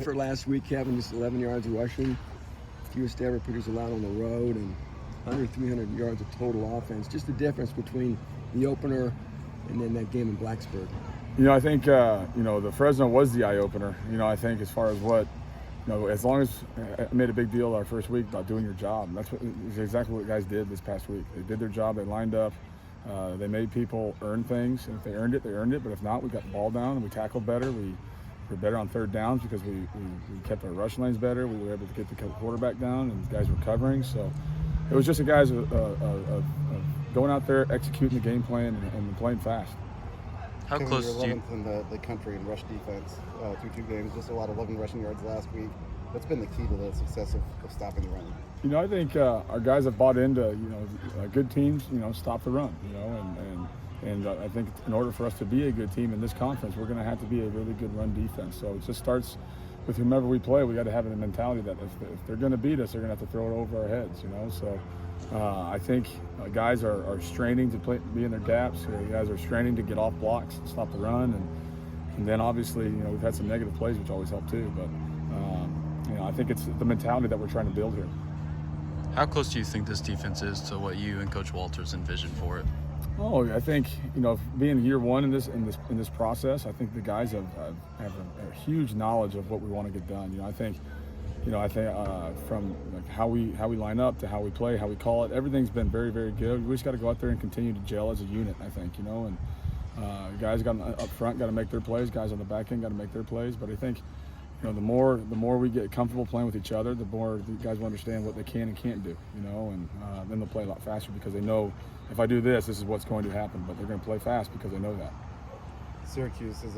For last week, Kevin, just 11 yards of rushing, fewest ever produced allowed on the road, and under 300 yards of total offense. Just the difference between the opener and then that game in Blacksburg. I think, the Fresno was the eye-opener. I think as far as what, as long as I made a big deal our first week about doing your job. That's exactly what guys did this past week. They did their job. They lined up. They made people earn things. And if they earned it, they earned it. But if not, we got the ball down and we tackled better. We were better on third downs because we kept our rush lanes better. We were able to get the quarterback down, and guys were covering. So it was just a guys of going out there, executing the game plan, and playing fast. How close do you? 11th in the country in rush defense through 2 games. Just allowed 11 rushing yards last week. What's been the key to the success of stopping the run? I think our guys have bought into good teams. Stop the run. And I think in order for us to be a good team in this conference, we're going to have to be a really good run defense. So it just starts with whomever we play. We got to have a mentality that if they're going to beat us, they're going to have to throw it over our heads. So I think guys are straining to be in their gaps. Guys are straining to get off blocks and stop the run. And then obviously, we've had some negative plays, which always help too. But I think it's the mentality that we're trying to build here. How close do you think this defense is to what you and Coach Walters envisioned for it? Oh, I think being year one in this process, I think the guys have a huge knowledge of what we want to get done. I think from how we line up to how we play, how we call it, everything's been very, very good. We just got to go out there and continue to gel as a unit. I think and guys got up front got to make their plays. Guys on the back end got to make their plays. But I think the more we get comfortable playing with each other, the more the guys will understand what they can and can't do. And then they'll play a lot faster because they know if I do this is what's going to happen. But they're going to play fast because they know that. Syracuse is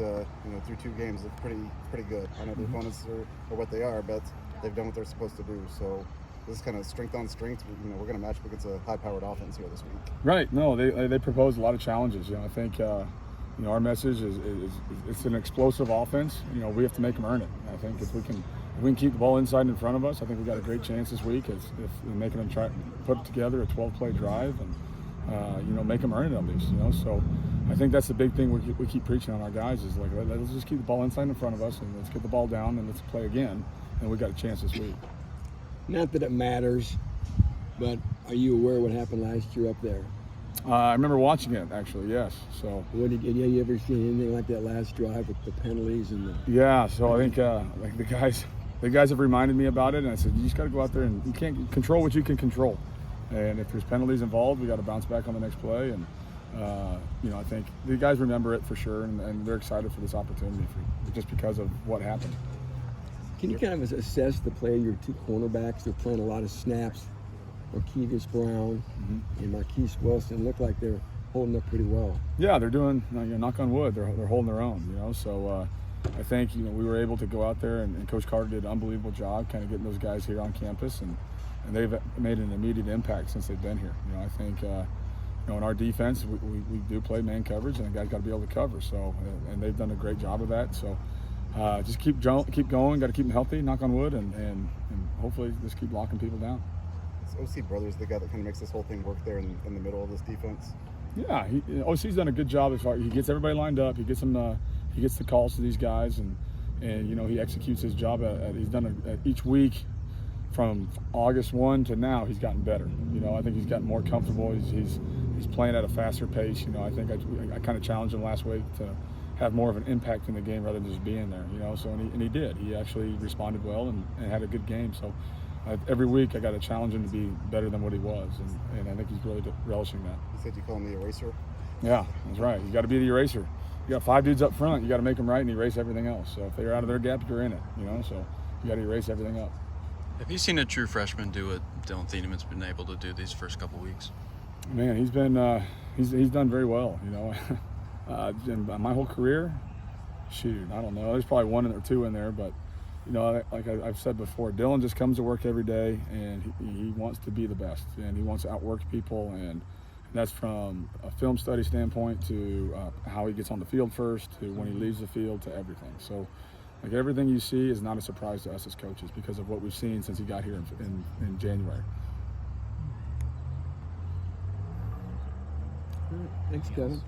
through 2 games look pretty good. I know the opponents are what they are, but they've done what they're supposed to do. So this is kind of strength on strength. We're going to match up against a high-powered offense here this week. Right. No, they propose a lot of challenges. I think our message is it's an explosive offense. We have to make them earn it. I think if we can keep the ball inside and in front of us, I think we've got a great chance this week. If making them try put together a 12-play drive and make them earn it at least. So I think that's the big thing we keep preaching on our guys is let's just keep the ball inside in front of us and let's get the ball down and let's play again, and we got a chance this week. Not that it matters, but are you aware of what happened last year up there? I remember watching it actually. Yes. So. Did you ever see anything like that last drive with the penalties and the? Yeah. So I think the guys have reminded me about it, and I said you just got to go out there and you can't control what you can control, and if there's penalties involved, we got to bounce back on the next play. And I think the guys remember it for sure, and they're excited for this opportunity just because of what happened. Can you kind of assess the play of your 2 cornerbacks? They're playing a lot of snaps. Marquise Brown and Marquise Wilson look like they're holding up pretty well. Yeah, they're doing. Knock on wood, they're holding their own. So I think we were able to go out there, and Coach Carter did an unbelievable job, kind of getting those guys here on campus, and they've made an immediate impact since they've been here. I think in our defense we do play man coverage, and the guys got to be able to cover. So and they've done a great job of that. So. Just keep going. Got to keep them healthy. Knock on wood, and hopefully just keep locking people down. Is OC Brothers the guy that kind of makes this whole thing work there in the middle of this defense? Yeah, OC's done a good job as far he gets everybody lined up. He gets them. He gets the calls to these guys, and he executes his job. He's done it each week from August 1 to now. He's gotten better. I think he's gotten more comfortable. He's playing at a faster pace. I think I kind of challenged him last week to have more of an impact in the game rather than just being there, So and he did. He actually responded well and had a good game. So every week I got to challenge him to be better than what he was, and I think he's really relishing that. You said you call him the eraser. Yeah, that's right. You got to be the eraser. You got 5 dudes up front. You got to make them right and erase everything else. So if they're out of their gap, you're in it. So you got to erase everything up. Have you seen a true freshman do what Dylan Thieneman's been able to do these first couple weeks? Man, he's been he's done very well. In my whole career, shoot, I don't know. There's probably 1 or 2 in there, but like I've said before, Dylan just comes to work every day, and he wants to be the best, and he wants to outwork people, and that's from a film study standpoint to how he gets on the field first, to when he leaves the field, to everything. So, everything you see is not a surprise to us as coaches because of what we've seen since he got here in January. Thanks, Kevin.